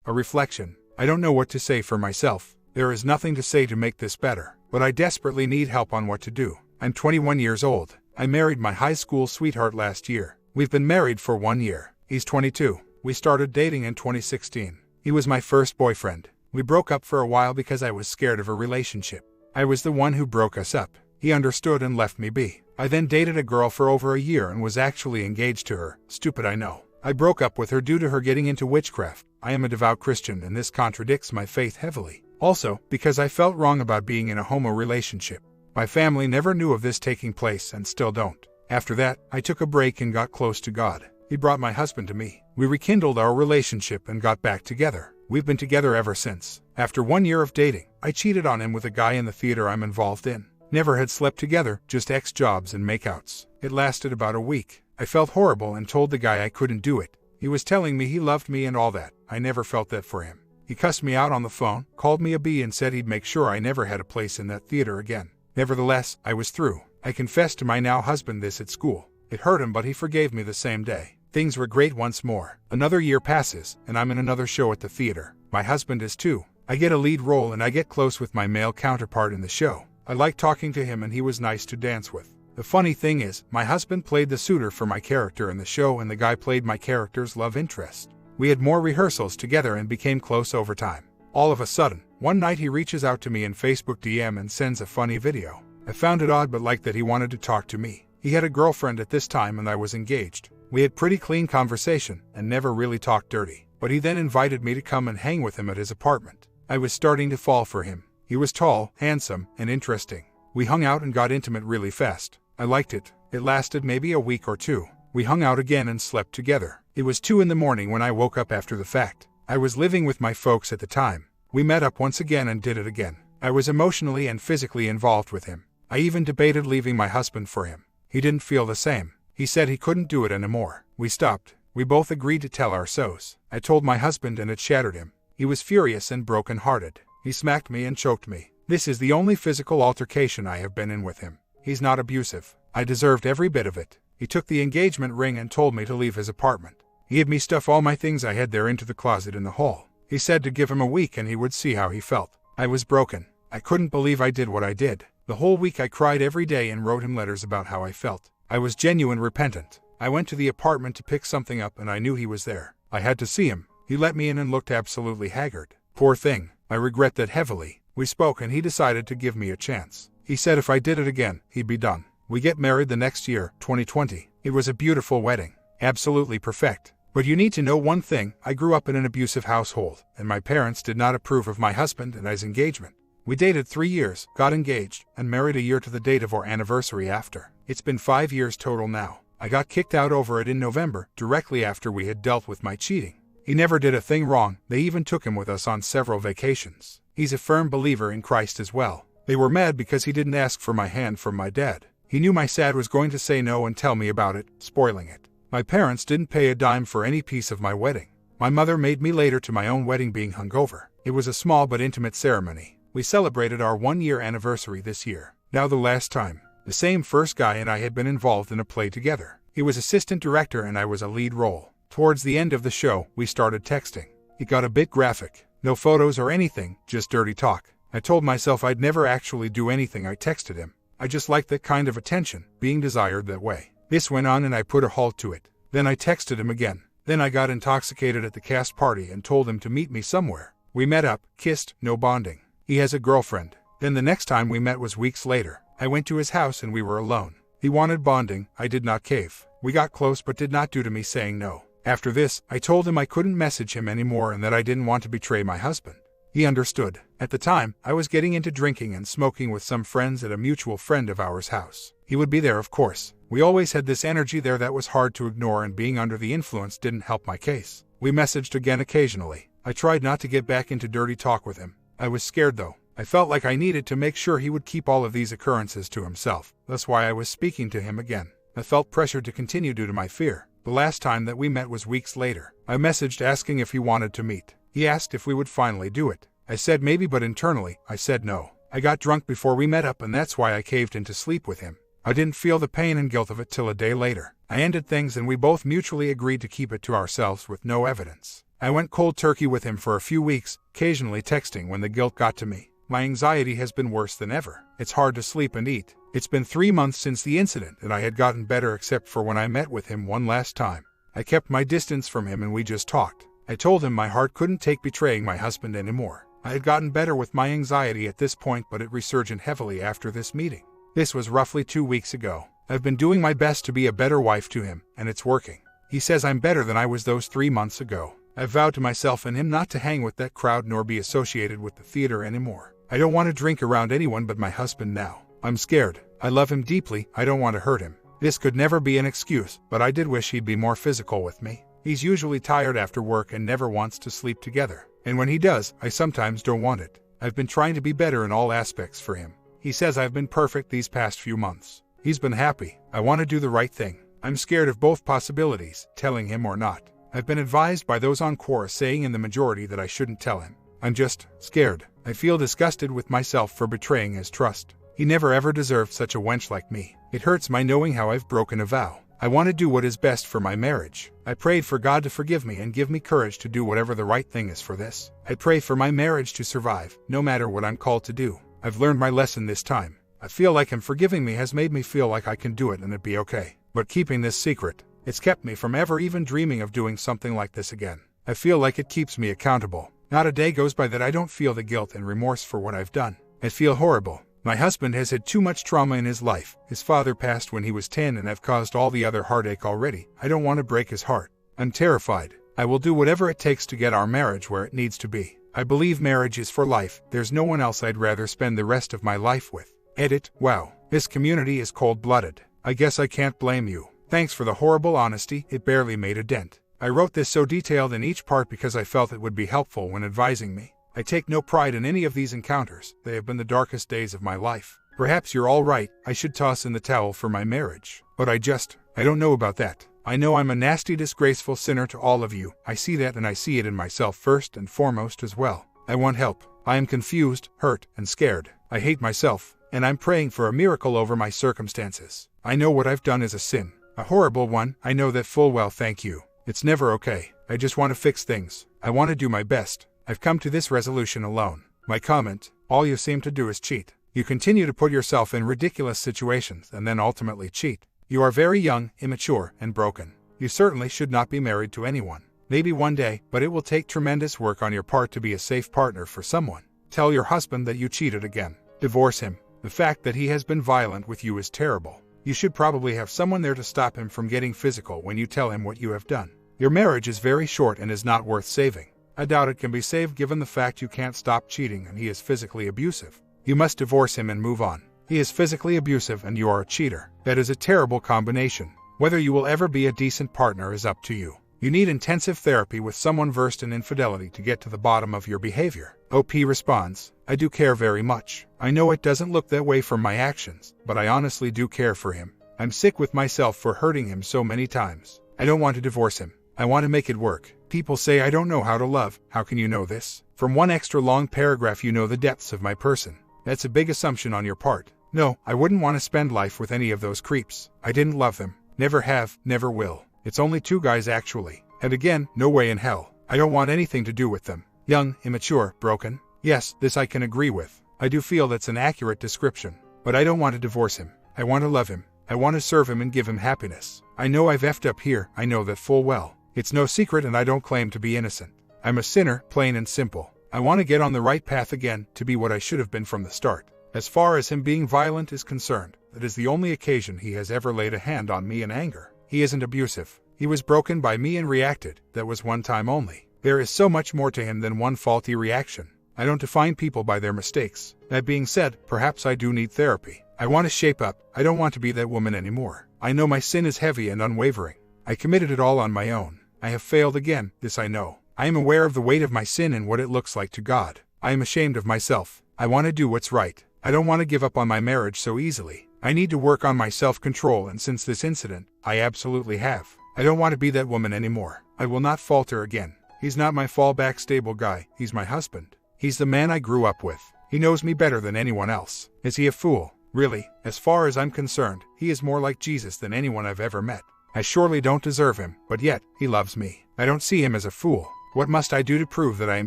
A reflection. I don't know what to say for myself. There is nothing to say to make this better, but I desperately need help on what to do. I'm 21 years old. I married my high school sweetheart last year. We've been married for 1 year. He's 22. We started dating in 2016. He was my first boyfriend. We broke up for a while because I was scared of a relationship. I was the one who broke us up. He understood and left me be. I then dated a girl for over a year and was actually engaged to her. Stupid, I know. I broke up with her due to her getting into witchcraft. I am a devout Christian and this contradicts my faith heavily. Also, because I felt wrong about being in a homo relationship. My family never knew of this taking place and still don't. After that, I took a break and got close to God. He brought my husband to me. We rekindled our relationship and got back together. We've been together ever since. After 1 year of dating, I cheated on him with a guy in the theater I'm involved in. Never had slept together, just ex-jobs and makeouts. It lasted about a week. I felt horrible and told the guy I couldn't do it. He was telling me he loved me and all that. I never felt that for him. He cussed me out on the phone, called me a B and said he'd make sure I never had a place in that theater again. Nevertheless, I was through. I confessed to my now husband this at school. It hurt him, but he forgave me the same day. Things were great once more. Another year passes, and I'm in another show at the theater. My husband is too. I get a lead role and I get close with my male counterpart in the show. I like talking to him and he was nice to dance with. The funny thing is, my husband played the suitor for my character in the show and the guy played my character's love interest. We had more rehearsals together and became close over time. All of a sudden, one night he reaches out to me in Facebook DM and sends a funny video. I found it odd but liked that he wanted to talk to me. He had a girlfriend at this time and I was engaged. We had pretty clean conversation and never really talked dirty. But he then invited me to come and hang with him at his apartment. I was starting to fall for him. He was tall, handsome, and interesting. We hung out and got intimate really fast. I liked it. It lasted maybe a week or two. We hung out again and slept together. It was 2 in the morning when I woke up after the fact. I was living with my folks at the time. We met up once again and did it again. I was emotionally and physically involved with him. I even debated leaving my husband for him. He didn't feel the same. He said he couldn't do it anymore. We stopped. We both agreed to tell our so's. I told my husband and it shattered him. He was furious and broken-hearted. He smacked me and choked me. This is the only physical altercation I have been in with him. He's not abusive. I deserved every bit of it. He took the engagement ring and told me to leave his apartment. He had me stuff all my things I had there into the closet in the hall. He said to give him a week and he would see how he felt. I was broken. I couldn't believe I did what I did. The whole week I cried every day and wrote him letters about how I felt. I was genuine repentant. I went to the apartment to pick something up and I knew he was there. I had to see him. He let me in and looked absolutely haggard. Poor thing. I regret that heavily. We spoke and he decided to give me a chance. He said if I did it again, he'd be done. We get married the next year, 2020. It was a beautiful wedding. Absolutely perfect. But you need to know one thing, I grew up in an abusive household, and my parents did not approve of my husband and I's engagement. We dated 3 years, got engaged, and married a year to the date of our anniversary after. It's been 5 years total now. I got kicked out over it in November, directly after we had dealt with my cheating. He never did a thing wrong, they even took him with us on several vacations. He's a firm believer in Christ as well. They were mad because he didn't ask for my hand from my dad. He knew my dad was going to say no and tell me about it, spoiling it. My parents didn't pay a dime for any piece of my wedding. My mother made me later to my own wedding being hungover. It was a small but intimate ceremony. We celebrated our 1-year anniversary this year. Now the last time. The same first guy and I had been involved in a play together. He was assistant director and I was a lead role. Towards the end of the show, we started texting. It got a bit graphic. No photos or anything, just dirty talk. I told myself I'd never actually do anything I texted him. I just liked that kind of attention, being desired that way. This went on and I put a halt to it. Then I texted him again. Then I got intoxicated at the cast party and told him to meet me somewhere. We met up, kissed, no bonding. He has a girlfriend. Then the next time we met was weeks later. I went to his house and we were alone. He wanted bonding, I did not cave. We got close but did not do to me saying no. After this, I told him I couldn't message him anymore and that I didn't want to betray my husband. He understood. At the time, I was getting into drinking and smoking with some friends at a mutual friend of ours' house. He would be there, of course. We always had this energy there that was hard to ignore, and being under the influence didn't help my case. We messaged again occasionally. I tried not to get back into dirty talk with him. I was scared though. I felt like I needed to make sure he would keep all of these occurrences to himself. That's why I was speaking to him again. I felt pressured to continue due to my fear. The last time that we met was weeks later. I messaged asking if he wanted to meet. He asked if we would finally do it. I said maybe, but internally, I said no. I got drunk before we met up and that's why I caved in to sleep with him. I didn't feel the pain and guilt of it till a day later. I ended things and we both mutually agreed to keep it to ourselves with no evidence. I went cold turkey with him for a few weeks, occasionally texting when the guilt got to me. My anxiety has been worse than ever. It's hard to sleep and eat. It's been 3 months since the incident, and I had gotten better except for when I met with him one last time. I kept my distance from him and we just talked. I told him my heart couldn't take betraying my husband anymore. I had gotten better with my anxiety at this point, but it resurged heavily after this meeting. This was roughly 2 weeks ago. I've been doing my best to be a better wife to him, and it's working. He says I'm better than I was those 3 months ago. I vowed to myself and him not to hang with that crowd nor be associated with the theater anymore. I don't want to drink around anyone but my husband now. I'm scared. I love him deeply. I don't want to hurt him. This could never be an excuse, but I did wish he'd be more physical with me. He's usually tired after work and never wants to sleep together. And when he does, I sometimes don't want it. I've been trying to be better in all aspects for him. He says I've been perfect these past few months. He's been happy. I want to do the right thing. I'm scared of both possibilities, telling him or not. I've been advised by those on Quora saying in the majority that I shouldn't tell him. I'm just scared. I feel disgusted with myself for betraying his trust. He never ever deserved such a wench like me. It hurts my knowing how I've broken a vow. I want to do what is best for my marriage. I prayed for God to forgive me and give me courage to do whatever the right thing is for this. I pray for my marriage to survive, no matter what I'm called to do. I've learned my lesson this time. I feel like him forgiving me has made me feel like I can do it and it'd be okay. But keeping this secret, it's kept me from ever even dreaming of doing something like this again. I feel like it keeps me accountable. Not a day goes by that I don't feel the guilt and remorse for what I've done. I feel horrible. My husband has had too much trauma in his life. His father passed when he was 10 and I've caused all the other heartache already. I don't want to break his heart. I'm terrified. I will do whatever it takes to get our marriage where it needs to be. I believe marriage is for life. There's no one else I'd rather spend the rest of my life with. Edit. Wow. This community is cold-blooded. I guess I can't blame you. Thanks for the horrible honesty. It barely made a dent. I wrote this so detailed in each part because I felt it would be helpful when advising me. I take no pride in any of these encounters. They have been the darkest days of my life. Perhaps you're all right. I should toss in the towel for my marriage. But I don't know about that. I know I'm a nasty, disgraceful sinner to all of you. I see that and I see it in myself first and foremost as well. I want help. I am confused, hurt, and scared. I hate myself, and I'm praying for a miracle over my circumstances. I know what I've done is a sin. A horrible one. I know that full well, thank you. It's never okay. I just want to fix things. I want to do my best. I've come to this resolution alone. My comment: all you seem to do is cheat. You continue to put yourself in ridiculous situations and then ultimately cheat. You are very young, immature, and broken. You certainly should not be married to anyone. Maybe one day, but it will take tremendous work on your part to be a safe partner for someone. Tell your husband that you cheated again. Divorce him. The fact that he has been violent with you is terrible. You should probably have someone there to stop him from getting physical when you tell him what you have done. Your marriage is very short and is not worth saving. I doubt it can be saved given the fact you can't stop cheating and he is physically abusive. You must divorce him and move on. He is physically abusive and you are a cheater. That is a terrible combination. Whether you will ever be a decent partner is up to you. You need intensive therapy with someone versed in infidelity to get to the bottom of your behavior. OP responds: I do care very much. I know it doesn't look that way from my actions, but I honestly do care for him. I'm sick with myself for hurting him so many times. I don't want to divorce him. I want to make it work. People say I don't know how to love. How can you know this? From one extra long paragraph you know the depths of my person. That's a big assumption on your part. No, I wouldn't want to spend life with any of those creeps. I didn't love them. Never have, never will. It's only 2 guys actually. And again, no way in hell. I don't want anything to do with them. Young, immature, broken. Yes, this I can agree with. I do feel that's an accurate description. But I don't want to divorce him. I want to love him. I want to serve him and give him happiness. I know I've effed up here. I know that full well. It's no secret and I don't claim to be innocent. I'm a sinner, plain and simple. I want to get on the right path again, to be what I should have been from the start. As far as him being violent is concerned, that is the only occasion he has ever laid a hand on me in anger. He isn't abusive. He was broken by me and reacted. That was one time only. There is so much more to him than one faulty reaction. I don't define people by their mistakes. That being said, perhaps I do need therapy. I want to shape up. I don't want to be that woman anymore. I know my sin is heavy and unwavering. I committed it all on my own. I have failed again, this I know. I am aware of the weight of my sin and what it looks like to God. I am ashamed of myself. I want to do what's right. I don't want to give up on my marriage so easily. I need to work on my self-control, and since this incident, I absolutely have. I don't want to be that woman anymore. I will not falter again. He's not my fallback stable guy. He's my husband. He's the man I grew up with. He knows me better than anyone else. Is he a fool? Really, as far as I'm concerned, he is more like Jesus than anyone I've ever met. I surely don't deserve him, but yet, he loves me. I don't see him as a fool. What must I do to prove that I am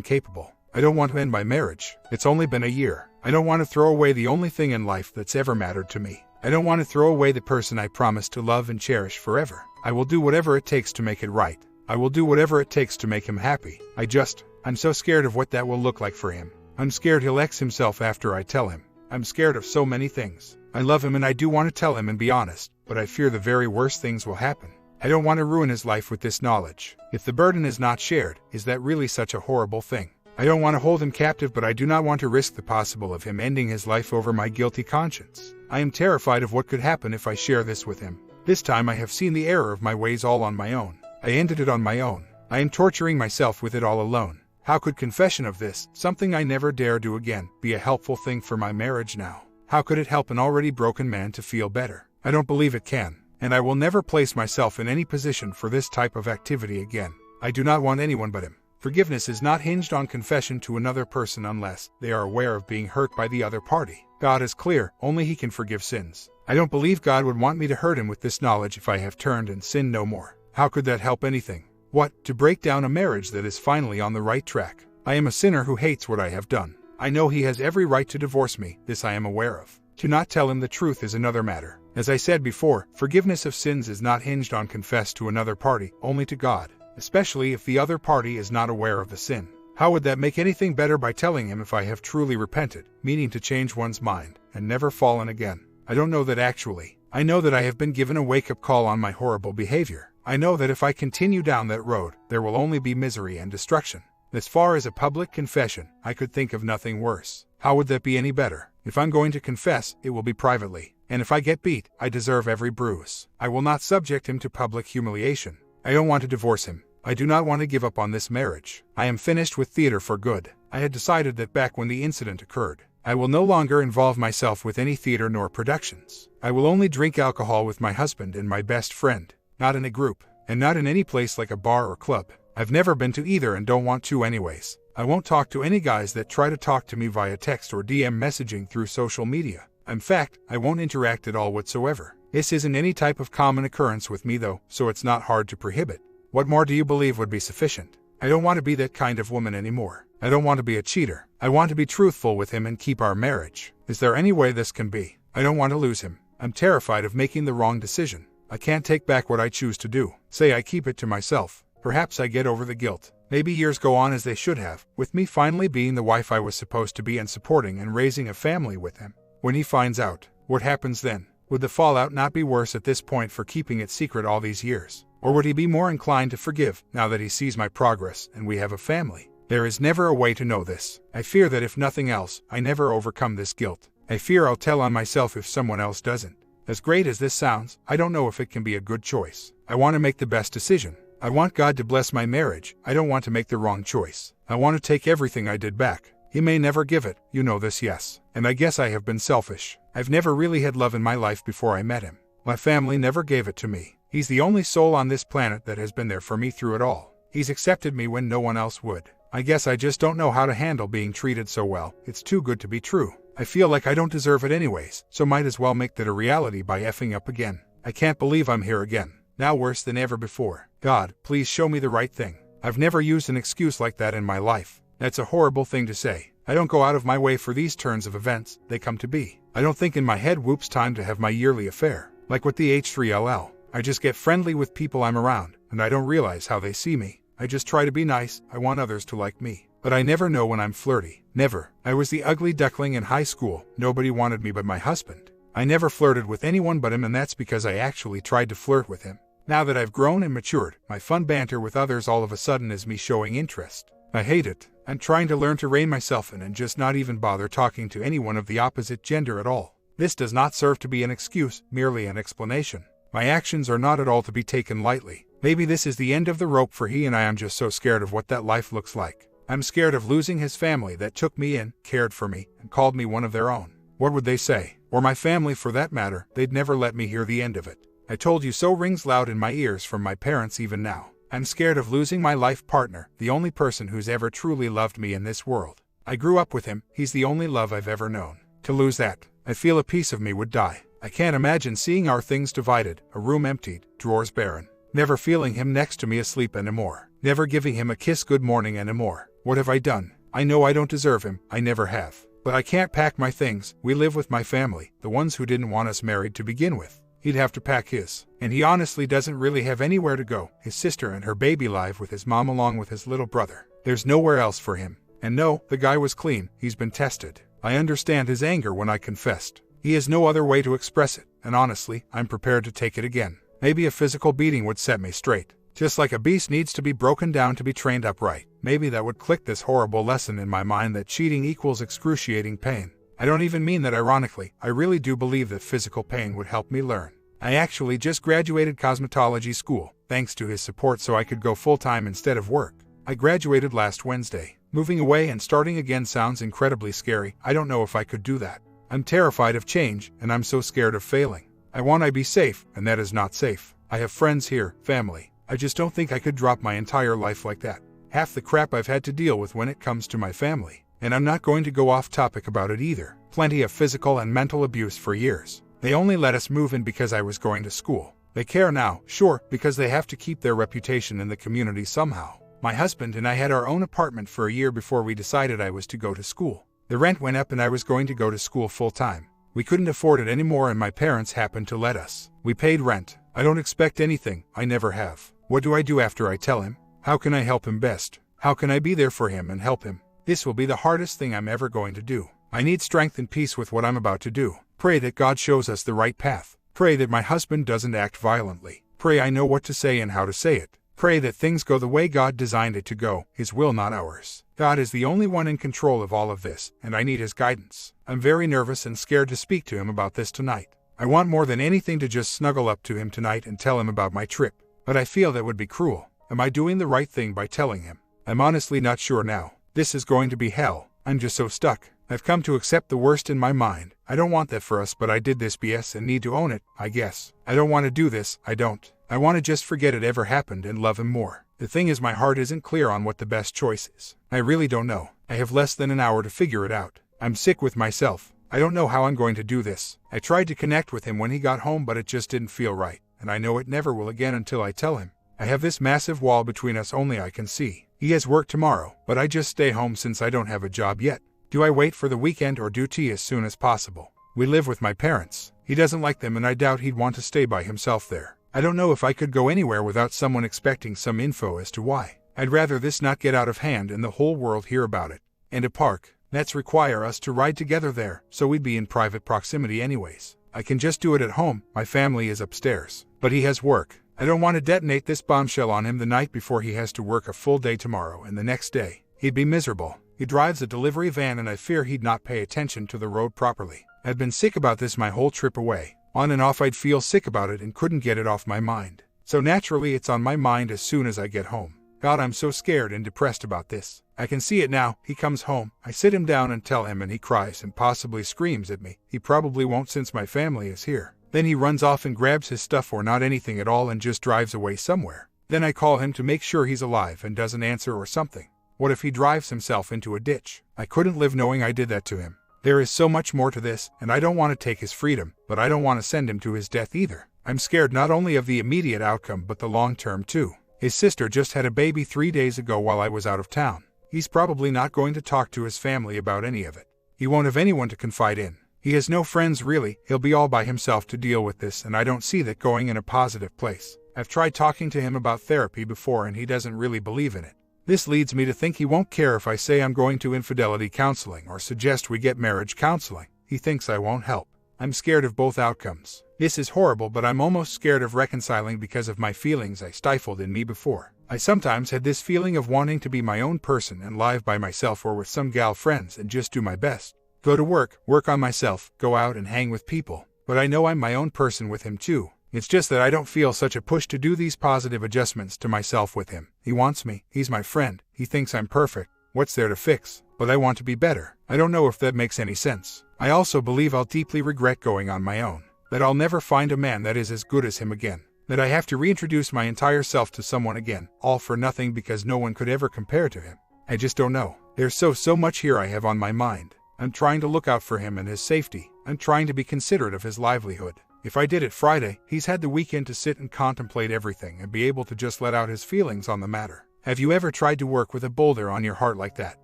capable? I don't want to end my marriage. It's only been a year. I don't want to throw away the only thing in life that's ever mattered to me. I don't want to throw away the person I promised to love and cherish forever. I will do whatever it takes to make it right. I will do whatever it takes to make him happy. I'm so scared of what that will look like for him. I'm scared he'll X himself after I tell him. I'm scared of so many things. I love him and I do want to tell him and be honest, but I fear the very worst things will happen. I don't want to ruin his life with this knowledge. If the burden is not shared, is that really such a horrible thing? I don't want to hold him captive, but I do not want to risk the possible of him ending his life over my guilty conscience. I am terrified of what could happen if I share this with him. This time I have seen the error of my ways all on my own. I ended it on my own. I am torturing myself with it all alone. How could confession of this, something I never dare do again, be a helpful thing for my marriage now? How could it help an already broken man to feel better? I don't believe it can. And I will never place myself in any position for this type of activity again. I do not want anyone but him. Forgiveness is not hinged on confession to another person unless they are aware of being hurt by the other party. God is clear, only He can forgive sins. I don't believe God would want me to hurt Him with this knowledge if I have turned and sinned no more. How could that help anything? What, to break down a marriage that is finally on the right track? I am a sinner who hates what I have done. I know he has every right to divorce me, this I am aware of. To not tell him the truth is another matter. As I said before, forgiveness of sins is not hinged on confess to another party, only to God, especially if the other party is not aware of the sin. How would that make anything better by telling him if I have truly repented, meaning to change one's mind, and never fallen again? I don't know that actually. I know that I have been given a wake-up call on my horrible behavior. I know that if I continue down that road, there will only be misery and destruction. As far as a public confession, I could think of nothing worse. How would that be any better? If I'm going to confess, it will be privately. And if I get beat, I deserve every bruise. I will not subject him to public humiliation. I don't want to divorce him. I do not want to give up on this marriage. I am finished with theater for good. I had decided that back when the incident occurred. I will no longer involve myself with any theater nor productions. I will only drink alcohol with my husband and my best friend. Not in a group, and not in any place like a bar or club. I've never been to either and don't want to anyways. I won't talk to any guys that try to talk to me via text or DM messaging through social media. In fact, I won't interact at all whatsoever. This isn't any type of common occurrence with me though, so it's not hard to prohibit. What more do you believe would be sufficient? I don't want to be that kind of woman anymore. I don't want to be a cheater. I want to be truthful with him and keep our marriage. Is there any way this can be? I don't want to lose him. I'm terrified of making the wrong decision. I can't take back what I choose to do. Say I keep it to myself. Perhaps I get over the guilt. Maybe years go on as they should have, with me finally being the wife I was supposed to be and supporting and raising a family with him. When he finds out, what happens then? Would the fallout not be worse at this point for keeping it secret all these years? Or would he be more inclined to forgive, now that he sees my progress and we have a family? There is never a way to know this. I fear that if nothing else, I never overcome this guilt. I fear I'll tell on myself if someone else doesn't. As great as this sounds, I don't know if it can be a good choice. I want to make the best decision. I want God to bless my marriage. I don't want to make the wrong choice. I want to take everything I did back. He may never give it, you know this, yes. And I guess I have been selfish. I've never really had love in my life before I met him. My family never gave it to me. He's the only soul on this planet that has been there for me through it all. He's accepted me when no one else would. I guess I just don't know how to handle being treated so well. It's too good to be true. I feel like I don't deserve it anyways, so might as well make that a reality by effing up again. I can't believe I'm here again. Now worse than ever before. God, please show me the right thing. I've never used an excuse like that in my life. That's a horrible thing to say. I don't go out of my way for these turns of events, they come to be. I don't think in my head whoops time to have my yearly affair. Like with the H3LL. I just get friendly with people I'm around, and I don't realize how they see me. I just try to be nice, I want others to like me. But I never know when I'm flirty. Never. I was the ugly duckling in high school. Nobody wanted me but my husband. I never flirted with anyone but him, and that's because I actually tried to flirt with him. Now that I've grown and matured, my fun banter with others all of a sudden is me showing interest. I hate it. I'm trying to learn to rein myself in and just not even bother talking to anyone of the opposite gender at all. This does not serve to be an excuse, merely an explanation. My actions are not at all to be taken lightly. Maybe this is the end of the rope for he and I am just so scared of what that life looks like. I'm scared of losing his family that took me in, cared for me, and called me one of their own. What would they say? Or my family for that matter, they'd never let me hear the end of it. I told you so rings loud in my ears from my parents even now. I'm scared of losing my life partner, the only person who's ever truly loved me in this world. I grew up with him, he's the only love I've ever known. To lose that, I feel a piece of me would die. I can't imagine seeing our things divided, a room emptied, drawers barren. Never feeling him next to me asleep anymore. Never giving him a kiss good morning anymore. What have I done? I know I don't deserve him, I never have. But I can't pack my things. We live with my family, the ones who didn't want us married to begin with. He'd have to pack his. And he honestly doesn't really have anywhere to go. His sister and her baby live with his mom along with his little brother. There's nowhere else for him. And no, the guy was clean, he's been tested. I understand his anger when I confessed. He has no other way to express it, and honestly, I'm prepared to take it again. Maybe a physical beating would set me straight. Just like a beast needs to be broken down to be trained up right. Maybe that would click this horrible lesson in my mind that cheating equals excruciating pain. I don't even mean that ironically, I really do believe that physical pain would help me learn. I actually just graduated cosmetology school, thanks to his support so I could go full-time instead of work. I graduated last Wednesday. Moving away and starting again sounds incredibly scary. I don't know if I could do that. I'm terrified of change, and I'm so scared of failing. I want to be safe, and that is not safe. I have friends here, family. I just don't think I could drop my entire life like that. Half the crap I've had to deal with when it comes to my family. And I'm not going to go off topic about it either. Plenty of physical and mental abuse for years. They only let us move in because I was going to school. They care now, sure, because they have to keep their reputation in the community somehow. My husband and I had our own apartment for a year before we decided I was to go to school. The rent went up and I was going to go to school full-time. We couldn't afford it anymore and my parents happened to let us. We paid rent. I don't expect anything, I never have. What do I do after I tell him? How can I help him best? How can I be there for him and help him? This will be the hardest thing I'm ever going to do. I need strength and peace with what I'm about to do. Pray that God shows us the right path. Pray that my husband doesn't act violently. Pray I know what to say and how to say it. Pray that things go the way God designed it to go, His will not ours. God is the only one in control of all of this, and I need His guidance. I'm very nervous and scared to speak to him about this tonight. I want more than anything to just snuggle up to him tonight and tell him about my trip. But I feel that would be cruel. Am I doing the right thing by telling him? I'm honestly not sure now. This is going to be hell. I'm just so stuck. I've come to accept the worst in my mind. I don't want that for us, but I did this BS and need to own it, I guess. I don't want to do this, I don't. I want to just forget it ever happened and love him more. The thing is, my heart isn't clear on what the best choice is. I really don't know. I have less than an hour to figure it out. I'm sick with myself. I don't know how I'm going to do this. I tried to connect with him when he got home, but it just didn't feel right. And I know it never will again until I tell him. I have this massive wall between us only I can see. He has work tomorrow, but I just stay home since I don't have a job yet. Do I wait for the weekend or do tea as soon as possible? We live with my parents. He doesn't like them and I doubt he'd want to stay by himself there. I don't know if I could go anywhere without someone expecting some info as to why. I'd rather this not get out of hand and the whole world hear about it. And a park. That's require us to ride together there, so we'd be in private proximity anyways. I can just do it at home, my family is upstairs. But he has work. I don't want to detonate this bombshell on him the night before he has to work a full day tomorrow and the next day. He'd be miserable. He drives a delivery van and I fear he'd not pay attention to the road properly. I'd been sick about this my whole trip away. On and off I'd feel sick about it and couldn't get it off my mind. So naturally it's on my mind as soon as I get home. God, I'm so scared and depressed about this. I can see it now. He comes home. I sit him down and tell him and he cries and possibly screams at me. He probably won't since my family is here. Then he runs off and grabs his stuff or not anything at all and just drives away somewhere. Then I call him to make sure he's alive and doesn't answer or something. What if he drives himself into a ditch? I couldn't live knowing I did that to him. There is so much more to this, and I don't want to take his freedom, but I don't want to send him to his death either. I'm scared not only of the immediate outcome but the long term too. His sister just had a baby 3 days ago while I was out of town. He's probably not going to talk to his family about any of it. He won't have anyone to confide in. He has no friends really. He'll be all by himself to deal with this, and I don't see that going in a positive place. I've tried talking to him about therapy before and he doesn't really believe in it. This leads me to think he won't care if I say I'm going to infidelity counseling or suggest we get marriage counseling. He thinks I won't help. I'm scared of both outcomes. This is horrible, but I'm almost scared of reconciling because of my feelings I stifled in me before. I sometimes had this feeling of wanting to be my own person and live by myself or with some gal friends and just do my best. Go to work on myself, go out and hang with people. But I know I'm my own person with him too. It's just that I don't feel such a push to do these positive adjustments to myself with him. He wants me, he's my friend, he thinks I'm perfect. What's there to fix? But I want to be better. I don't know if that makes any sense. I also believe I'll deeply regret going on my own. That I'll never find a man that is as good as him again. That I have to reintroduce my entire self to someone again, all for nothing because no one could ever compare to him. I just don't know. There's so much here I have on my mind. I'm trying to look out for him and his safety. I'm trying to be considerate of his livelihood. If I did it Friday, he's had the weekend to sit and contemplate everything and be able to just let out his feelings on the matter. Have you ever tried to work with a boulder on your heart like that?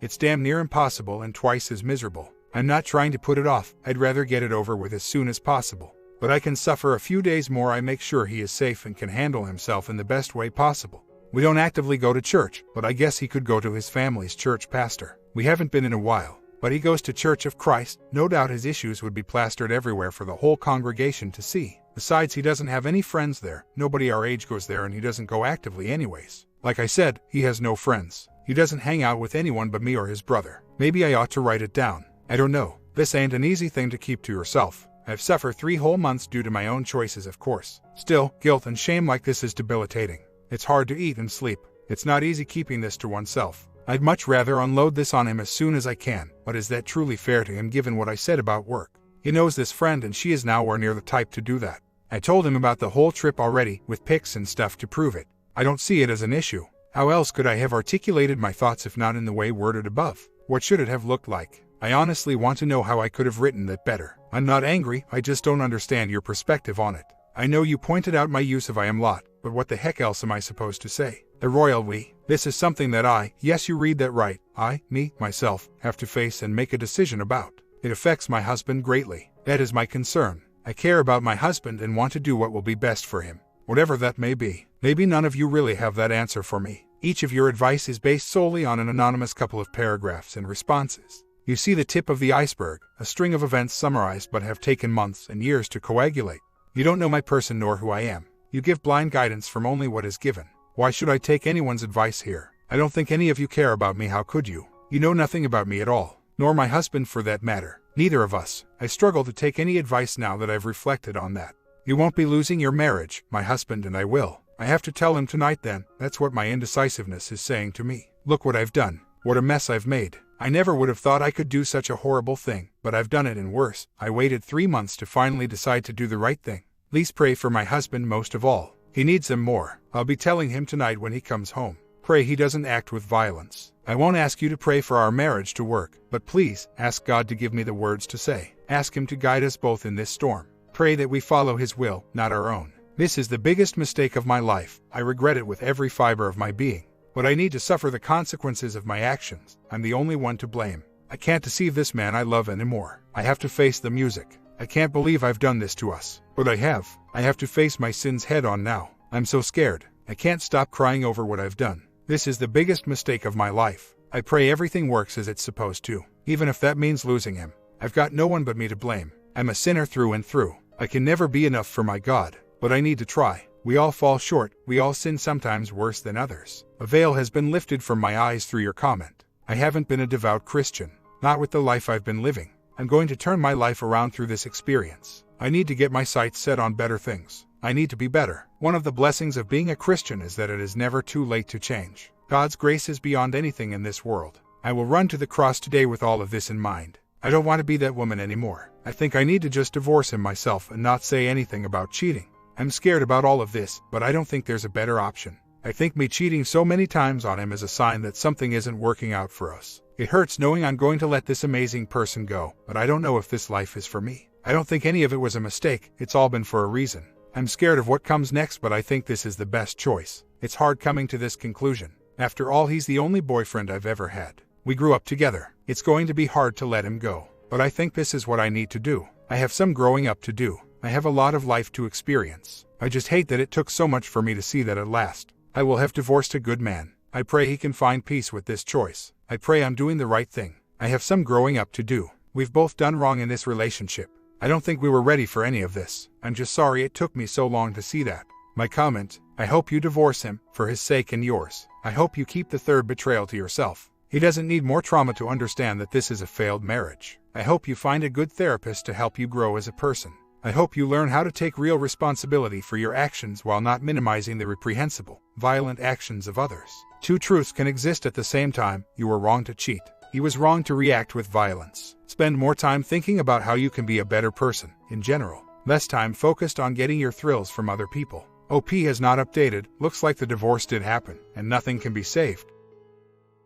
It's damn near impossible and twice as miserable. I'm not trying to put it off, I'd rather get it over with as soon as possible. But I can suffer a few days more. I make sure he is safe and can handle himself in the best way possible. We don't actively go to church, but I guess he could go to his family's church pastor. We haven't been in a while, but he goes to Church of Christ. No doubt his issues would be plastered everywhere for the whole congregation to see. Besides, he doesn't have any friends there. Nobody our age goes there and he doesn't go actively anyways. Like I said, he has no friends. He doesn't hang out with anyone but me or his brother. Maybe I ought to write it down. I don't know. This ain't an easy thing to keep to yourself. I've suffered 3 whole months due to my own choices, of course. Still, guilt and shame like this is debilitating. It's hard to eat and sleep. It's not easy keeping this to oneself. I'd much rather unload this on him as soon as I can, but is that truly fair to him given what I said about work? He knows this friend and she is nowhere near the type to do that. I told him about the whole trip already, with pics and stuff to prove it. I don't see it as an issue. How else could I have articulated my thoughts if not in the way worded above? What should it have looked like? I honestly want to know how I could have written that better. I'm not angry, I just don't understand your perspective on it. I know you pointed out my use of I am lot, but what the heck else am I supposed to say? The royal we. This is something that I, yes you read that right, I, me, myself, have to face and make a decision about. It affects my husband greatly. That is my concern. I care about my husband and want to do what will be best for him. Whatever that may be. Maybe none of you really have that answer for me. Each of your advice is based solely on an anonymous couple of paragraphs and responses. You see the tip of the iceberg, a string of events summarized but have taken months and years to coagulate. You don't know my person nor who I am. You give blind guidance from only what is given. Why should I take anyone's advice here? I don't think any of you care about me. How could you? You know nothing about me at all, nor my husband for that matter. Neither of us. I struggle to take any advice now that I've reflected on that. You won't be losing your marriage, my husband and I will. I have to tell him tonight then. That's what my indecisiveness is saying to me. Look what I've done. What a mess I've made. I never would have thought I could do such a horrible thing, but I've done it and worse. I waited 3 months to finally decide to do the right thing. Please pray for my husband most of all. He needs them more. I'll be telling him tonight when he comes home. Pray he doesn't act with violence. I won't ask you to pray for our marriage to work, but please, ask God to give me the words to say. Ask him to guide us both in this storm. Pray that we follow his will, not our own. This is the biggest mistake of my life. I regret it with every fiber of my being. But I need to suffer the consequences of my actions. I'm the only one to blame. I can't deceive this man I love anymore. I have to face the music. I can't believe I've done this to us. But I have. I have to face my sins head on now. I'm so scared. I can't stop crying over what I've done. This is the biggest mistake of my life. I pray everything works as it's supposed to, even if that means losing him. I've got no one but me to blame. I'm a sinner through and through. I can never be enough for my God, but I need to try. We all fall short. We all sin, sometimes worse than others. A veil has been lifted from my eyes through your comment. I haven't been a devout Christian. Not with the life I've been living. I'm going to turn my life around through this experience. I need to get my sights set on better things. I need to be better. One of the blessings of being a Christian is that it is never too late to change. God's grace is beyond anything in this world. I will run to the cross today with all of this in mind. I don't want to be that woman anymore. I think I need to just divorce him myself and not say anything about cheating. I'm scared about all of this, but I don't think there's a better option. I think me cheating so many times on him is a sign that something isn't working out for us. It hurts knowing I'm going to let this amazing person go, but I don't know if this life is for me. I don't think any of it was a mistake. It's all been for a reason. I'm scared of what comes next, but I think this is the best choice. It's hard coming to this conclusion. After all, he's the only boyfriend I've ever had. We grew up together. It's going to be hard to let him go, but I think this is what I need to do. I have some growing up to do. I have a lot of life to experience. I just hate that it took so much for me to see that at last. I will have divorced a good man. I pray he can find peace with this choice. I pray I'm doing the right thing. I have some growing up to do. We've both done wrong in this relationship. I don't think we were ready for any of this. I'm just sorry it took me so long to see that. My comment, I hope you divorce him, for his sake and yours. I hope you keep the third betrayal to yourself. He doesn't need more trauma to understand that this is a failed marriage. I hope you find a good therapist to help you grow as a person. I hope you learn how to take real responsibility for your actions while not minimizing the reprehensible, violent actions of others. Two truths can exist at the same time. You were wrong to cheat. He was wrong to react with violence. Spend more time thinking about how you can be a better person, in general. Less time focused on getting your thrills from other people. OP has not updated. Looks like the divorce did happen, and nothing can be saved.